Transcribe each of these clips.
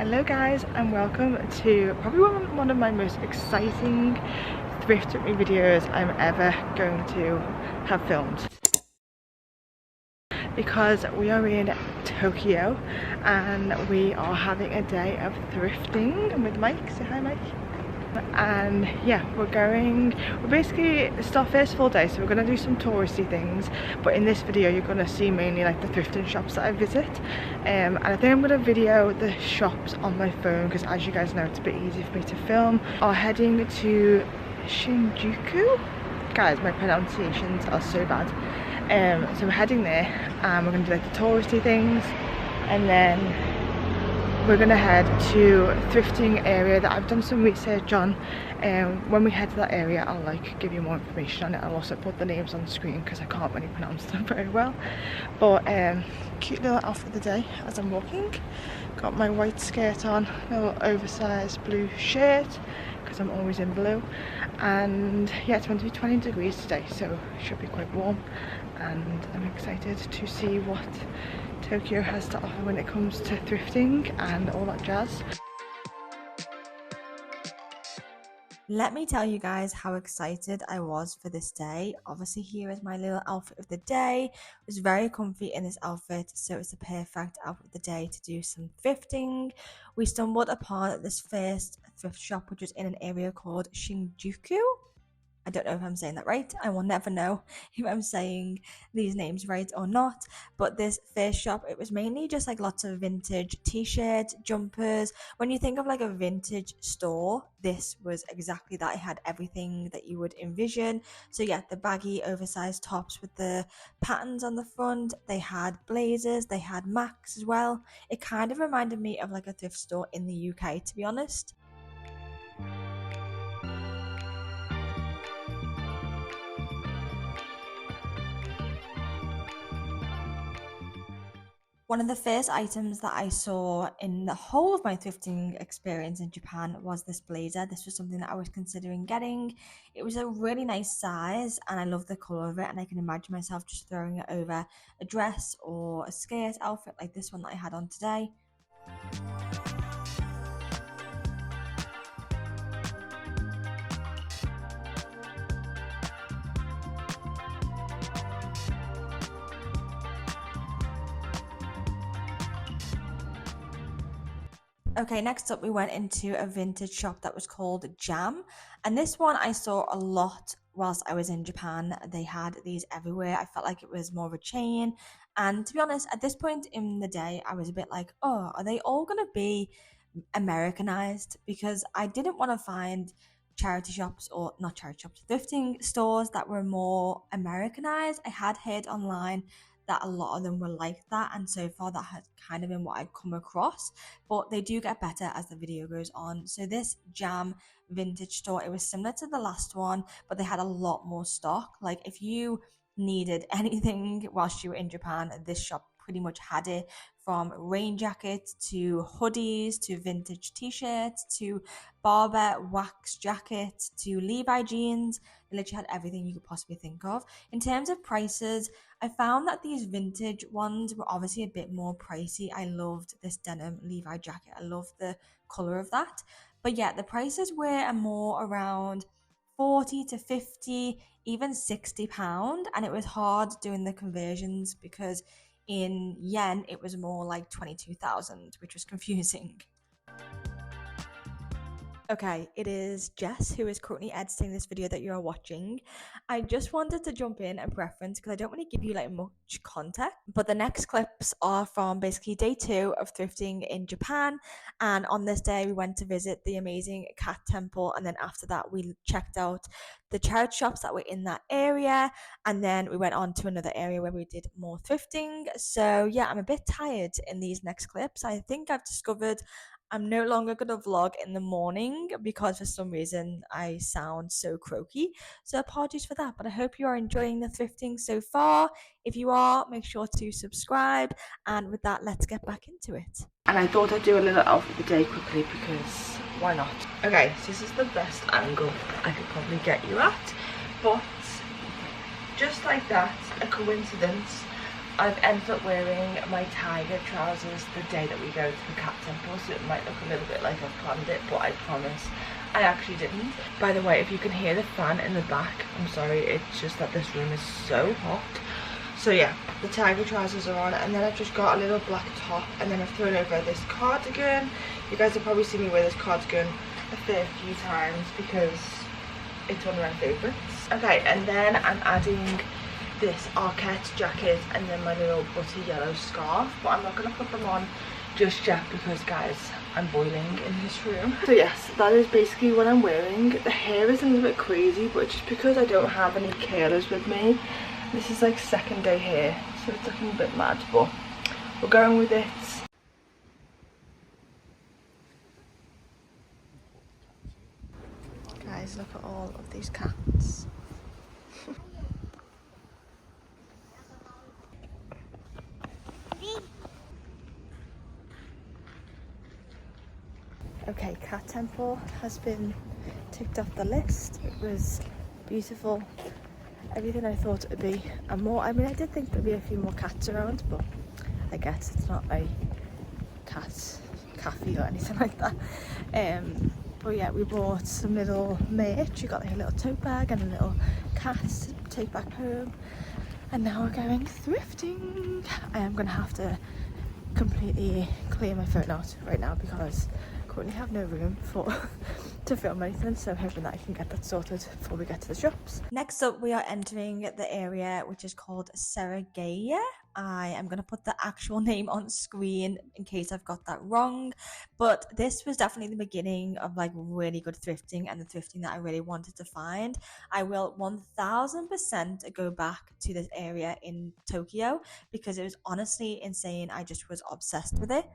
Hello guys, and welcome to probably one of my most exciting Thrift With Me videos I'm ever going to have filmed, because we are in Tokyo and we are having a day of thrifting with Mike. Say hi, Mike. And yeah, we're basically, it's our first full day, so we're going to do some touristy things, but in this video you're going to see mainly like the thrifting shops that I visit, and I think I'm going to video the shops on my phone because, as you guys know, it's a bit easy for me to film. Are heading to Shinjuku. Guys, my pronunciations are so bad. So we're heading there and we're going to do like the touristy things, and then we're gonna head to thrifting area that I've done some research on. When we head to that area, I'll like give you more information on it. I'll also put the names on the screen because I can't really pronounce them very well. But cute little outfit of the day as I'm walking. Got my white skirt on, a little oversized blue shirt because I'm always in blue. And yeah, it's meant to be 20 degrees today, so it should be quite warm. And I'm excited to see what Tokyo has to offer when it comes to thrifting and all that jazz. Let me tell you guys how excited I was for this day. Obviously, here is my little outfit of the day. I was very comfy in this outfit, so it's the perfect outfit of the day to do some thrifting. We stumbled upon this first thrift shop, which was in an area called Shinjuku. I don't know if I'm saying that right. I will never know if I'm saying these names right or not. But this first shop, it was mainly just like lots of vintage t-shirts, jumpers. When you think of like a vintage store, this was exactly that. It had everything that you would envision. So yeah, the baggy oversized tops with the patterns on the front. They had blazers, they had Macs as well. It kind of reminded me of like a thrift store in the UK, to be honest. One of the first items that I saw in the whole of my thrifting experience in Japan was this blazer. This was something that I was considering getting. It was a really nice size and I love the colour of it, and I can imagine myself just throwing it over a dress or a skirt outfit like this one that I had on today. Okay, next up we went into a vintage shop that was called Jam, and this one I saw a lot whilst I was in Japan. They had these everywhere. I felt like it was more of a chain, and to be honest, at this point in the day I was a bit like, oh, are they all gonna be Americanized? Because I didn't want to find charity shops, or not charity shops, thrifting stores that were more Americanized. I had heard online that a lot of them were like that, and so far that has kind of been what I've come across, but they do get better as the video goes on. So this Jam vintage store, it was similar to the last one, but they had a lot more stock. Like if you needed anything whilst you were in Japan, this shop pretty much had it, from rain jackets to hoodies to vintage t-shirts to barber wax jackets to Levi jeans. They literally had everything you could possibly think of. In terms of prices, I found that these vintage ones were obviously a bit more pricey. I loved this denim Levi jacket. I love the colour of that. But yeah, the prices were more around 40 to 50, even £60. And it was hard doing the conversions because in yen it was more like 22,000, which was confusing. Okay, it is Jess who is currently editing this video that you're watching. I just wanted to jump in and preference because I don't want to give you like much context, but the next clips are from basically day 2 of thrifting in Japan, and on this day we went to visit the amazing cat temple, and then after that we checked out the charity shops that were in that area, and then we went on to another area where we did more thrifting. So yeah, I'm a bit tired in these next clips. I think I've discovered I'm no longer going to vlog in the morning because for some reason I sound so croaky. So apologies for that, but I hope you are enjoying the thrifting so far. If you are, make sure to subscribe. And with that, let's get back into it. And I thought I'd do a little outfit of the day quickly because why not? Okay, so this is the best angle I could probably get you at. But just like that, a coincidence, I've ended up wearing my tiger trousers the day that we go to the cat temple, so it might look a little bit like I've planned it, but I promise I actually didn't. By the way, if you can hear the fan in the back, I'm sorry, it's just that this room is so hot. So yeah, the tiger trousers are on, and then I've just got a little black top, and then I've thrown over this cardigan. You guys have probably seen me wear this cardigan a fair few times because it's one of my favourites. Okay, and then I'm adding this Arquette jacket and then my little butty yellow scarf, but I'm not going to put them on just yet because, guys, I'm boiling in this room. So yes, that is basically what I'm wearing. The hair is a little bit crazy, but just because I don't have any curlers with me. This is like second day here, so it's looking a bit mad, but we're going with it. Guys, look at all of these cats. Okay, cat temple has been ticked off the list. It was beautiful, everything I thought it would be, and more. I mean, I did think there'd be a few more cats around, but I guess it's not a cat cafe or anything like that. But yeah, we bought some little merch. We got like a little tote bag and a little cat to take back home, and now we're going thrifting. I am gonna have to completely clear my phone out right now because I currently have no room for to film anything, so I'm hoping that I can get that sorted before we get to the shops. Next up, we are entering the area which is called Setagaya. I am going to put the actual name on screen in case I've got that wrong, but this was definitely the beginning of like really good thrifting and the thrifting that I really wanted to find. I will 1000% go back to this area in Tokyo because it was honestly insane. I just was obsessed with it.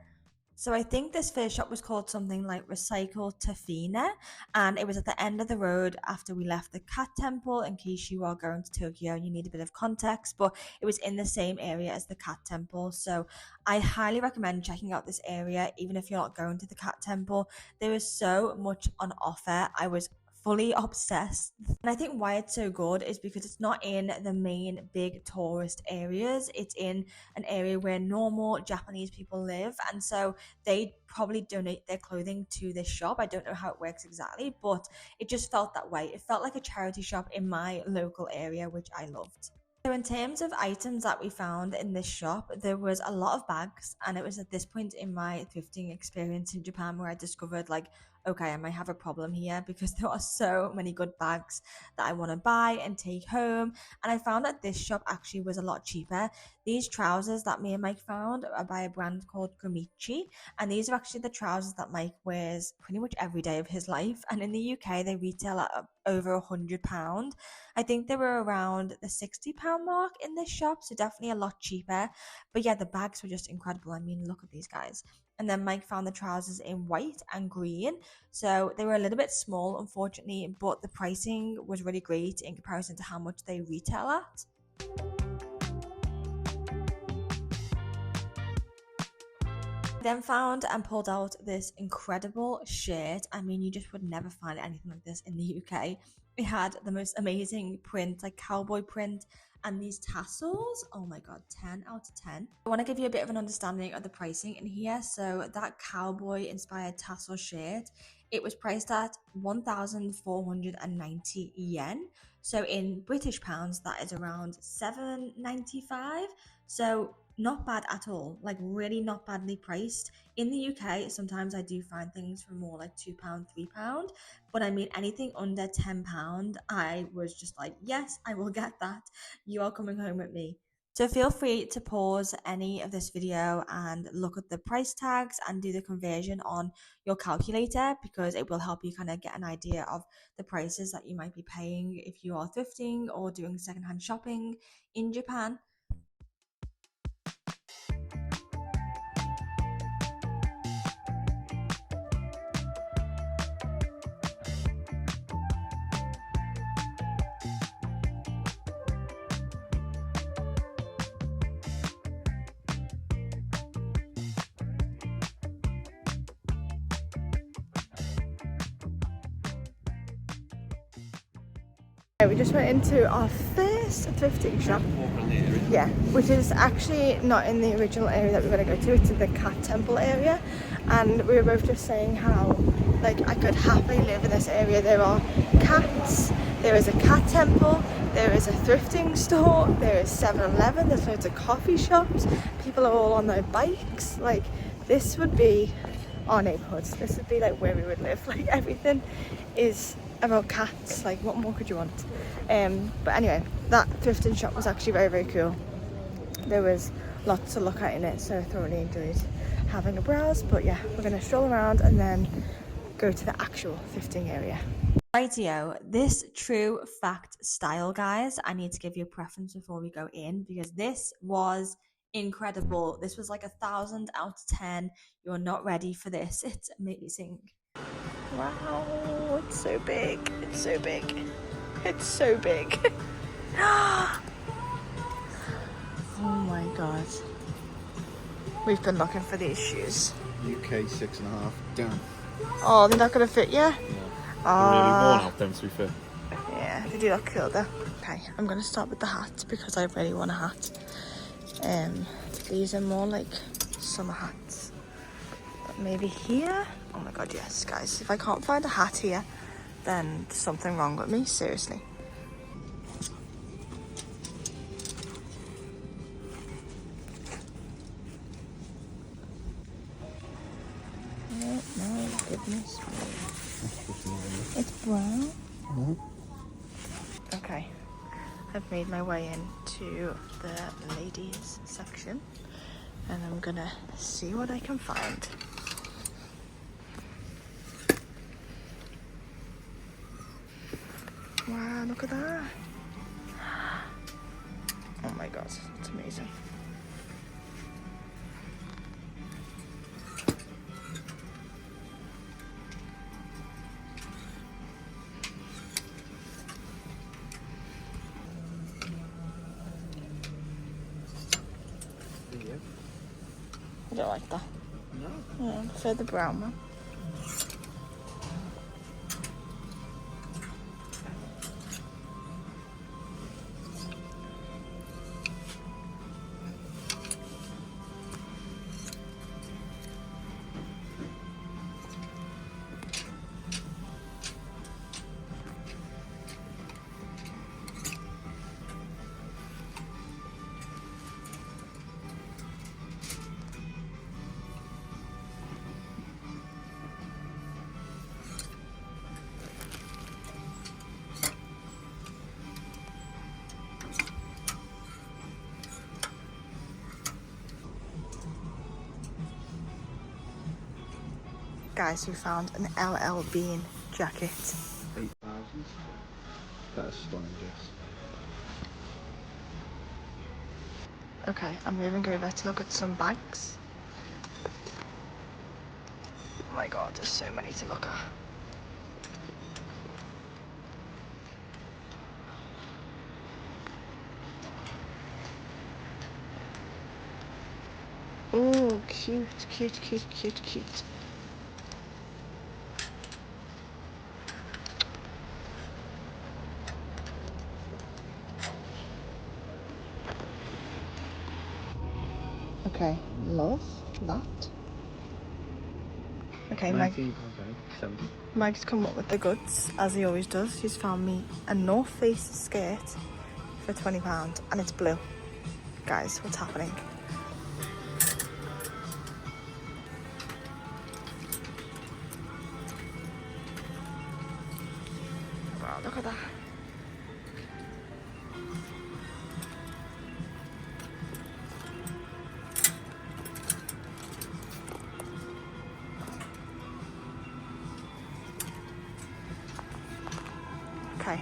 So I think this first shop was called something like Recycle Tafina, and it was at the end of the road after we left the cat temple, in case you are going to Tokyo and you need a bit of context, but it was in the same area as the cat temple. So I highly recommend checking out this area even if you're not going to the cat temple. There is so much on offer. I was fully obsessed, and I think why it's so good is because it's not in the main big tourist areas. It's in an area where normal Japanese people live, and so they probably donate their clothing to this shop. I don't know how it works exactly, but it just felt that way. It felt like a charity shop in my local area, which I loved. So in terms of items that we found in this shop, there was a lot of bags, and it was at this point in my thrifting experience in Japan where I discovered like, okay, I might have a problem here because there are so many good bags that I want to buy and take home. And I found that this shop actually was a lot cheaper. These trousers that me and Mike found are by a brand called Gomichi, and these are actually the trousers that Mike wears pretty much every day of his life. And in the UK, they retail at over £100. I think they were around the £60 mark in this shop, so definitely a lot cheaper. But yeah, the bags were just incredible. I mean, look at these guys. And then Mike found the trousers in white and green, so they were a little bit small, unfortunately, but the pricing was really great in comparison to how much they retail at. Then found and pulled out this incredible shirt. I mean, you just would never find anything like this in the UK. It had the most amazing print, like cowboy print, and these tassels. Oh my god, 10 out of 10. I want to give you a bit of an understanding of the pricing in here. So that cowboy inspired tassel shirt, it was priced at 1,490 yen. So in British pounds, that is around 7.95. So not bad at all, like really not badly priced. In the UK, sometimes I do find things for more like £2, £3, but I mean anything under £10, I was just like, yes, I will get that. You are coming home with me. So feel free to pause any of this video and look at the price tags and do the conversion on your calculator, because it will help you kind of get an idea of the prices that you might be paying if you are thrifting or doing secondhand shopping in Japan. We just went into our first this thrifting shop. Walk around the area. Yeah, which is actually not in the original area that we're going to go to. It's in the cat temple area, and we were both just saying how like I could happily live in this area. There are cats, there is a cat temple, there is a thrifting store, there is 7-Eleven, there's loads of coffee shops, people are all on their bikes. Like, this would be our neighbourhood. This would be like where we would live. Like, everything is about cats. Like, what more could you want? But anyway, that thrifting shop was actually very, very cool. There was lots to look at in it, so I thoroughly enjoyed having a browse. But yeah, we're gonna stroll around and then go to the actual thrifting area. Rightio, this true fact style, guys, I need to give you a preference before we go in, because this was incredible. This was like 1,000 out of 10. You're not ready for this. It's amazing. Wow, it's so big. It's so big. It's so big. Oh my god. We've been looking for these shoes. UK 6.5 down. Oh, they're not gonna fit you? Yeah. Really worn out them, to be fair. Yeah, they do look cool though. Okay, I'm gonna start with the hat because I really want a hat. These are more like summer hats. But maybe here? Oh my god, yes, guys. If I can't find a hat here, then there's something wrong with me, seriously. Oh my goodness me. It's brown? Mm-hmm. Okay, I've made my way into the ladies section and I'm gonna see what I can find. Wow, look at that. Oh my god, it's amazing. I don't like that. No. Yeah, I prefer the brown one. Guys, we found an LL Bean jacket. 8,000. That's stunning, Jess. Okay, I'm moving over to look at some bags. Oh my god, there's so many to look at. Oh, cute, cute, cute, cute, cute. Okay, love that. Okay, Mike's come up with the goods, as he always does. He's found me a North Face skirt for £20, and it's blue. Guys, what's happening? Wow, look at that. Okay.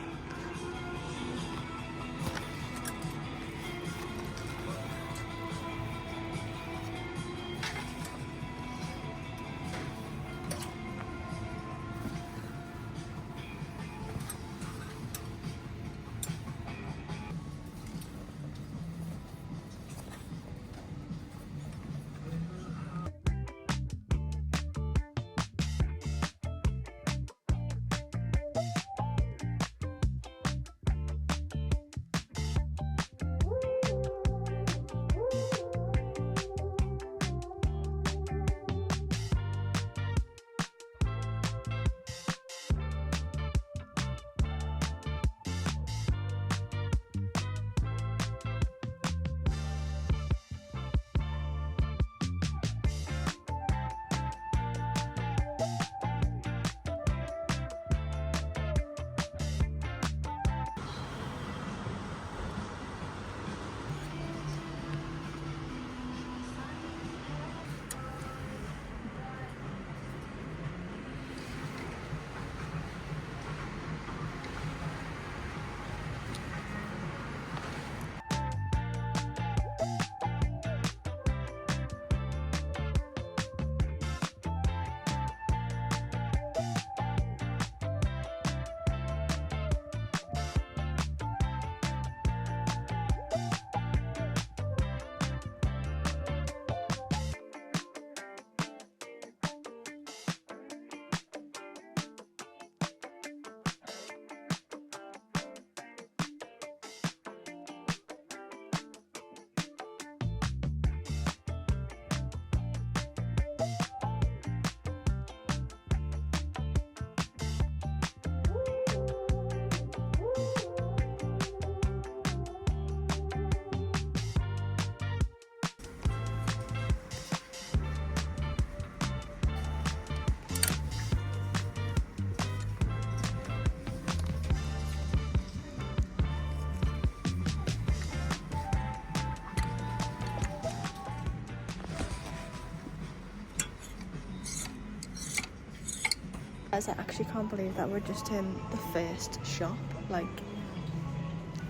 Guys, I actually can't believe that we're just in the first shop. Like,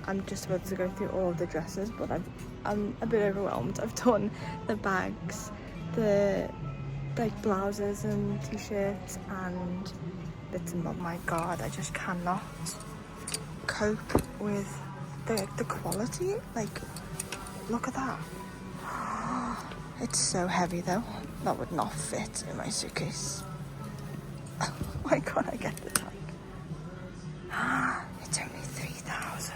I'm just about to go through all of the dresses, but I'm a bit overwhelmed. I've done the bags, the like blouses and t-shirts and bits and bobs. My god, I just cannot cope with the quality. Like, look at that. It's so heavy though. That would not fit in my suitcase. Oh my god, I get the tag. It's only 3,000.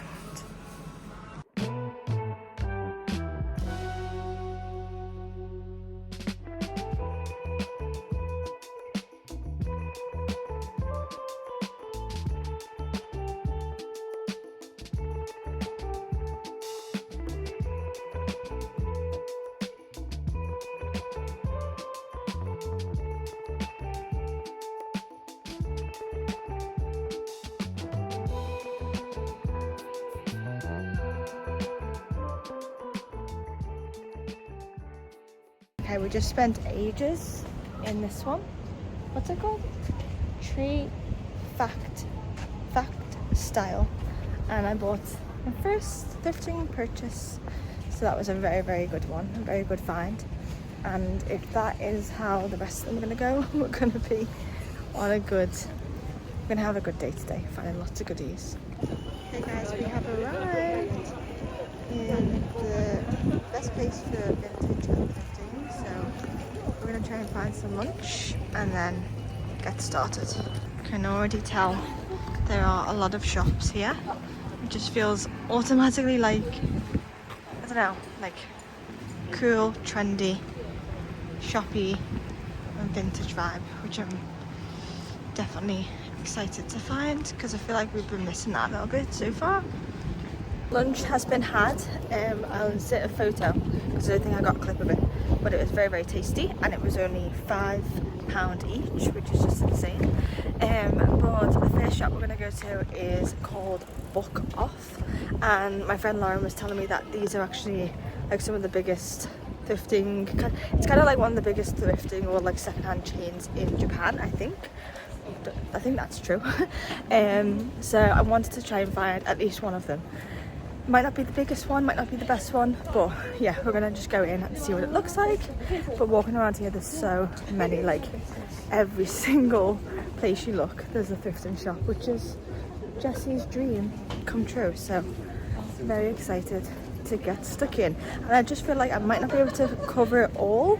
Okay, we just spent ages in this one. What's it called? Tree Fact Style. And I bought my first thrifting purchase. So that was a very, very good one, a very good find. And if that is how the rest of them are gonna go, we're gonna be on a good, we're gonna have a good day today, finding lots of goodies. Hey guys, we have arrived in the best place for vintage and thrifting. So we're gonna try and find some lunch and then get started. I can already tell there are a lot of shops here. It just feels automatically like, I don't know, like cool, trendy, shoppy and vintage vibe, which I'm definitely excited to find because I feel like we've been missing that a little bit so far. Lunch has been had. I'll insert a photo because I don't think I got a clip of it, but it was very, very tasty and it was only £5 each, which is just insane. But the first shop we're going to go to is called Book Off, and my friend Lauren was telling me that these are actually like some of the biggest thrifting, it's kind of like one of the biggest thrifting or like secondhand chains in Japan, I think that's true. So I wanted to try and find at least one of them. Might not be the biggest one, might not be the best one, but yeah, we're gonna just go in and see what it looks like. But walking around here, there's so many, like every single place you look, there's a thrifting shop, which is Jessie's dream come true. So very excited to get stuck in, and I just feel like I might not be able to cover it all,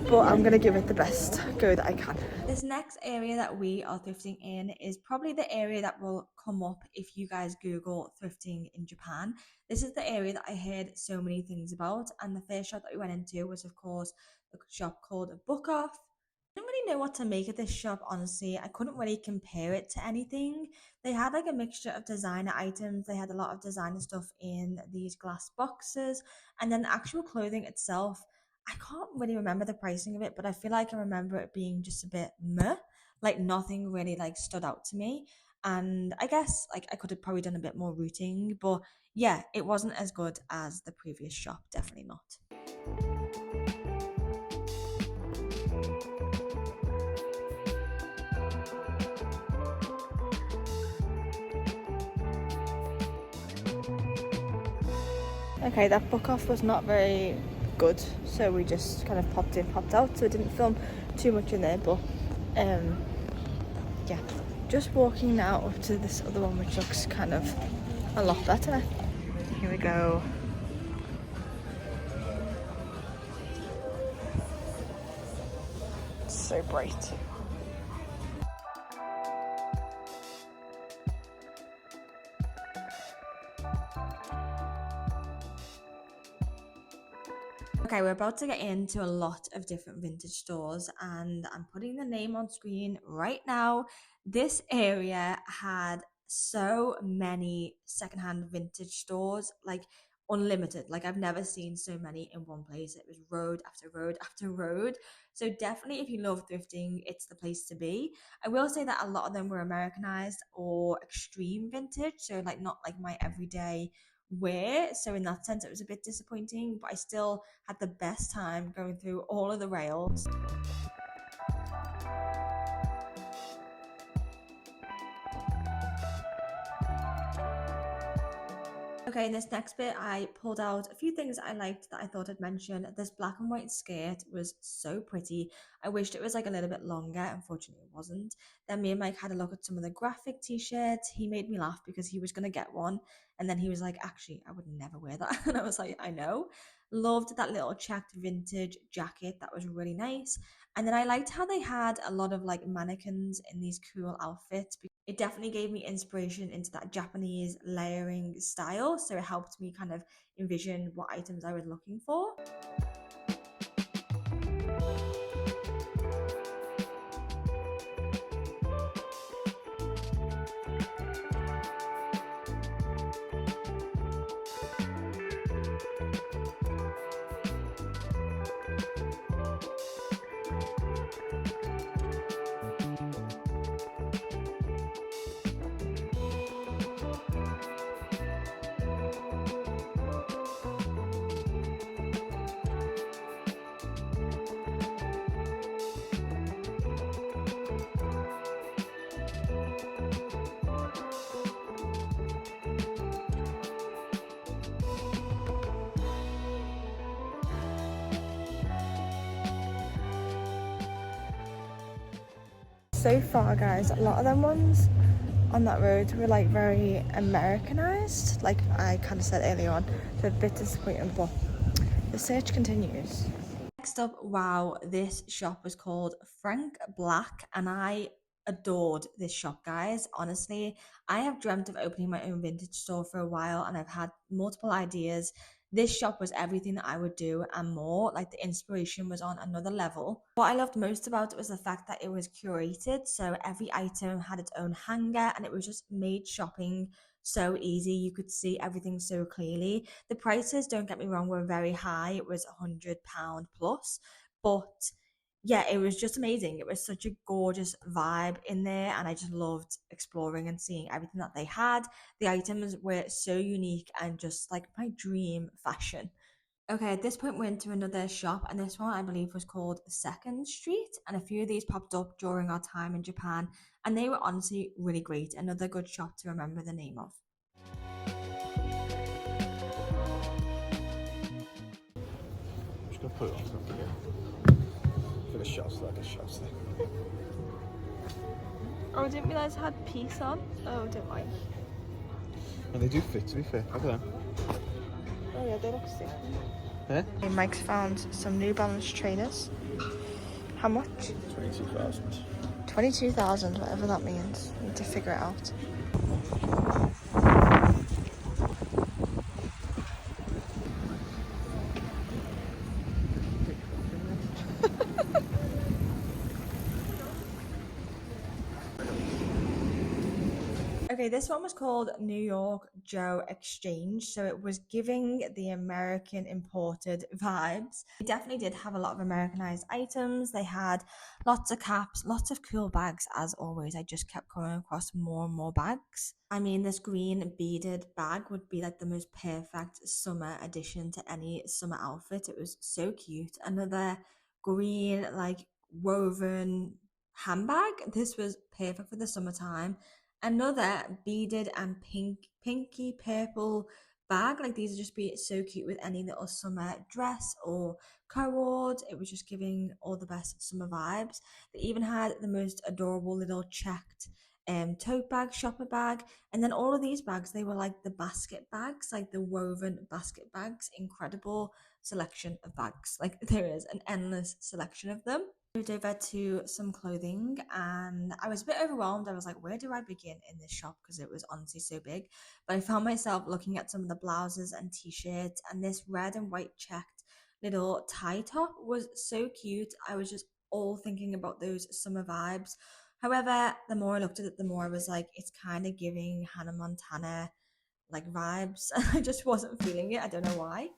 but I'm gonna give it the best go that I can. This next area that we are thrifting in is probably the area that will come up if you guys Google thrifting in Japan. This is the area that I heard so many things about, and the first shop that we went into was of course the shop called Book Off. I didn't really know what to make of this shop, honestly. I couldn't really compare it to anything. They had like a mixture of designer items. They had a lot of designer stuff in these glass boxes, and then the actual clothing itself, I can't really remember the pricing of it, but I feel like I remember it being just a bit meh. Like nothing really like stood out to me. And I guess like I could have probably done a bit more rooting, but yeah, it wasn't as good as the previous shop, definitely not. Okay, that Book Off was not very good, so we just kind of popped in, popped out, so I didn't film too much in there, but yeah, just walking now up to this other one which looks kind of a lot better. Here we go. It's so bright. Okay, we're about to get into a lot of different vintage stores, and I'm putting the name on screen right now. This area had so many secondhand vintage stores, like unlimited. Like I've never seen so many in one place. It was road after road after road. So definitely if you love thrifting, it's the place to be. I will say that a lot of them were Americanized or extreme vintage, so like not like my everyday wear. So in that sense, it was a bit disappointing, but I still had the best time going through all of the rails. Okay, in this next bit, I pulled out a few things I liked that I thought I'd mention. This black and white skirt was so pretty. I wished it was like a little bit longer. Unfortunately, it wasn't. Then me and Mike had a look at some of the graphic t-shirts. He made me laugh because he was going to get one. And then he was like, actually, I would never wear that. And I was like, I know. Loved that little checked vintage jacket. That was really nice. And then I liked how they had a lot of like mannequins in these cool outfits. It definitely gave me inspiration into that Japanese layering style. So it helped me kind of envision what items I was looking for. So far, guys, a lot of them ones on that road were like very Americanized, like I kind of said earlier on, so a bit disappointing, but the search continues. Next up, wow, this shop was called Frank Black, and I adored this shop, guys. Honestly, I have dreamt of opening my own vintage store for a while, and I've had multiple ideas. This shop was everything that I would do and more. Like, the inspiration was on another level. What I loved most about it was the fact that it was curated, so every item had its own hanger, and it was just made shopping so easy. You could see everything so clearly. The prices, don't get me wrong, were very high. It was £100 plus, but yeah, it was just amazing. It was such a gorgeous vibe in there, and I just loved exploring and seeing everything that they had. The items were so unique and just like my dream fashion. Okay, at this point, we're into another shop, and this one I believe was called Second Street. And a few of these popped up during our time in Japan, and they were honestly really great. Another good shop to remember the name of. Just gonna put it on so I forget. For the shots, like a shots thing. Oh, I didn't realise I had peace on. Oh, don't mind. And they do fit, to be fair. Look at them. Oh yeah, they look sick. Eh? Mike's found some New Balance trainers. How much? 22,000. 22,000, whatever that means. Need to figure it out. Okay, this one was called New York Joe Exchange, so it was giving the American imported vibes. They definitely did have a lot of Americanized items. They had lots of caps, lots of cool bags. As always, I just kept coming across more and more bags. I mean, this green beaded bag would be like the most perfect summer addition to any summer outfit. It was so cute. Another green, like woven handbag. This was perfect for the summertime. Another beaded and pinky purple bag. Like, these would just be so cute with any little summer dress or cord. It was just giving all the best summer vibes. They even had the most adorable little checked tote bag, shopper bag. And then all of these bags, they were like the basket bags, like the woven basket bags. Incredible selection of bags. Like, there is an endless selection of them. Moved over to some clothing, and I was a bit overwhelmed. I was like, where do I begin in this shop? Because it was honestly so big. But I found myself looking at some of the blouses and t-shirts, and this red and white checked little tie top was so cute. I was just all thinking about those summer vibes. However, the more I looked at it, the more I was like, it's kind of giving Hannah Montana like vibes. I just wasn't feeling it. I don't know why.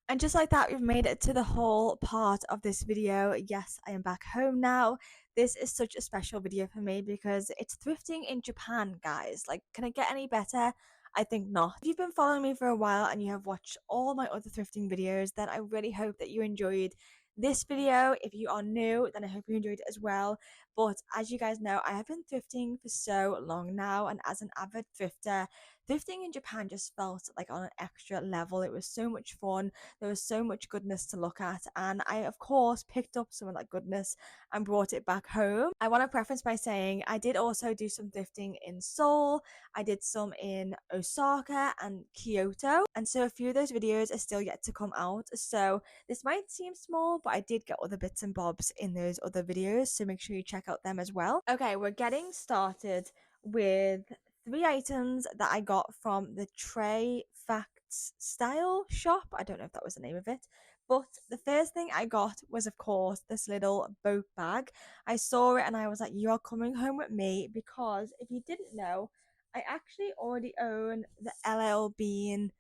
And just like that, we've made it to the whole part of this video. Yes, I am back home now. This is such a special video for me because it's thrifting in Japan, guys. Like, can it get any better? I think not. If you've been following me for a while and you have watched all my other thrifting videos, then I really hope that you enjoyed this video. If you are new, then I hope you enjoyed it as well. But as you guys know, I have been thrifting for so long now, and as an avid thrifter, thrifting in Japan just felt like on an extra level. It was so much fun. There was so much goodness to look at, and I, of course, picked up some of that goodness and brought it back home. I want to preface by saying I did also do some thrifting in Seoul, I did some in Osaka and Kyoto, and so a few of those videos are still yet to come out. So this might seem small, but I did get other bits and bobs in those other videos, so make sure you check out them as well. Okay, we're getting started with 3 items that I got from the Tray Facts Style shop. I don't know if that was the name of it. But the first thing I got was, of course, this little boat bag. I saw it and I was like, you are coming home with me, because if you didn't know, I actually already own the LL Bean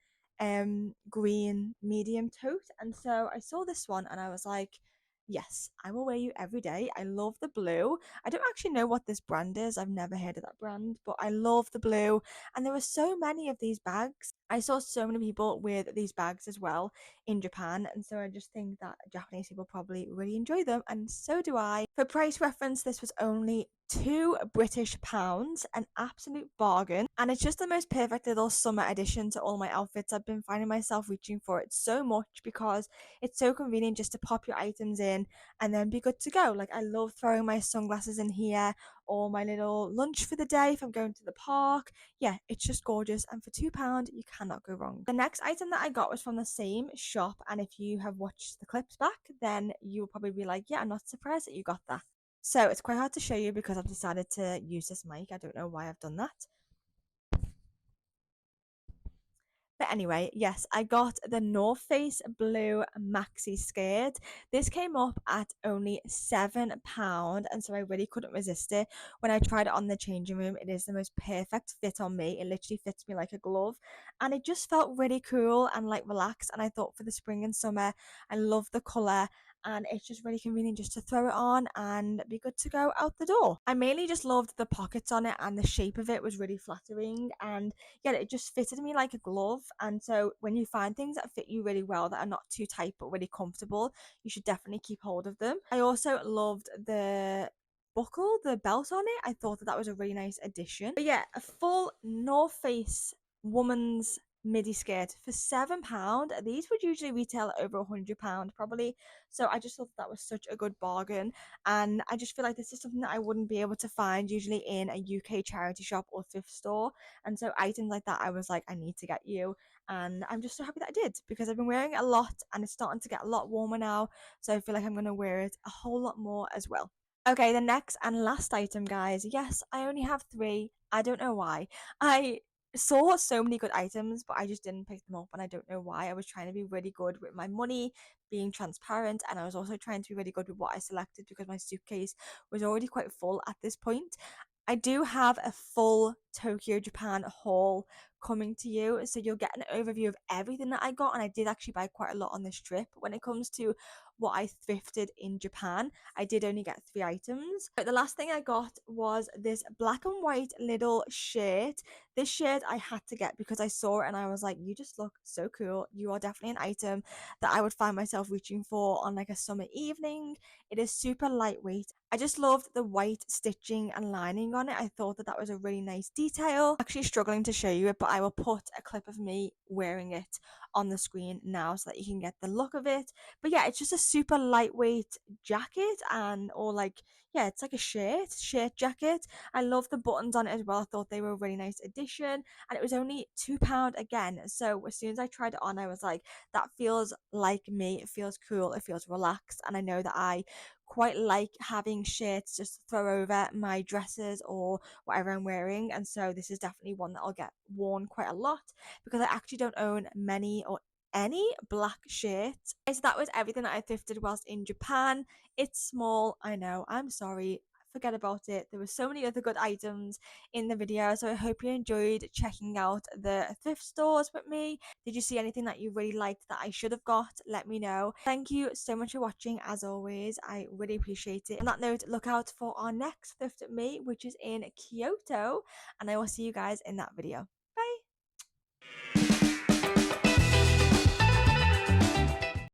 green medium tote. And so I saw this one and I was like, yes, I will wear you every day. I love the blue. I don't actually know what this brand is. I've never heard of that brand, but I love the blue. And there were so many of these bags. I saw so many people with these bags as well in Japan. And so I just think that Japanese people probably really enjoy them. And so do I. For price reference, this was only £2 British, an absolute bargain. And it's just the most perfect little summer addition to all my outfits. I've been finding myself reaching for it so much because it's so convenient just to pop your items in and then be good to go. Like, I love throwing my sunglasses in here or my little lunch for the day if I'm going to the park. Yeah, it's just gorgeous. And for £2, you cannot go wrong. The next item that I got was from the same shop. And if you have watched the clips back, then you'll probably be like, yeah, I'm not surprised that you got that. So it's quite hard to show you because I've decided to use this mic. I don't know why I've done that. But anyway, yes, I got the North Face blue maxi skirt. This came up at only £7, and so I really couldn't resist it. When I tried it on the changing room, it is the most perfect fit on me. It literally fits me like a glove, and it just felt really cool and like relaxed. And I thought for the spring and summer, I love the colour. And it's just really convenient just to throw it on and be good to go out the door. I mainly just loved the pockets on it, and the shape of it was really flattering, and yeah, it just fitted me like a glove. And so when you find things that fit you really well, that are not too tight but really comfortable, you should definitely keep hold of them. I also loved the buckle, the belt on it. I thought that that was a really nice addition. But yeah, a full North Face woman's midi skirt for £7. These would usually retail at over £100 probably. So I just thought that was such a good bargain. And I just feel like this is something that I wouldn't be able to find usually in a UK charity shop or thrift store. And so items like that, I was like, I need to get you. And I'm just so happy that I did, because I've been wearing it a lot and it's starting to get a lot warmer now. So I feel like I'm going to wear it a whole lot more as well. Okay, the next and last item, guys. Yes, I only have three. I don't know why. I saw so many good items, but I just didn't pick them up, and I don't know why. I was trying to be really good with my money, being transparent, and I was also trying to be really good with what I selected because my suitcase was already quite full at this point. I do have a full Tokyo, Japan haul coming to you, so you'll get an overview of everything that I got, and I did actually buy quite a lot on this trip. When it comes to what I thrifted in Japan, I did only get 3 items. But the last thing I got was this black and white little shirt. This shirt I had to get because I saw it and I was like, you just look so cool. You are definitely an item that I would find myself reaching for on like a summer evening. It is super lightweight. I just loved the white stitching and lining on it. I thought that that was a really nice detail. I'm actually struggling to show you it, but I will put a clip of me wearing it on the screen now so that you can get the look of it. But yeah, it's just a super lightweight jacket, and or like, yeah, it's like a shirt jacket. I love the buttons on it as well. I thought they were a really nice addition, and it was only £2 again. So as soon as I tried it on, I was like, that feels like me. It feels cool, it feels relaxed, and I know that I quite like having shirts just to throw over my dresses or whatever I'm wearing. And so this is definitely one that I'll get worn quite a lot because I actually don't own many or any black shirts. So that was everything that I thrifted whilst in Japan. It's small, I know, I'm sorry. forget about it. There were so many other good items in the video, so I hope you enjoyed checking out the thrift stores with me. Did you see anything that you really liked that I should have got? Let me know. Thank you so much for watching. As always, I really appreciate it. On that note, look out for our next thrift with me, which is in Kyoto, and I will see you guys in that video.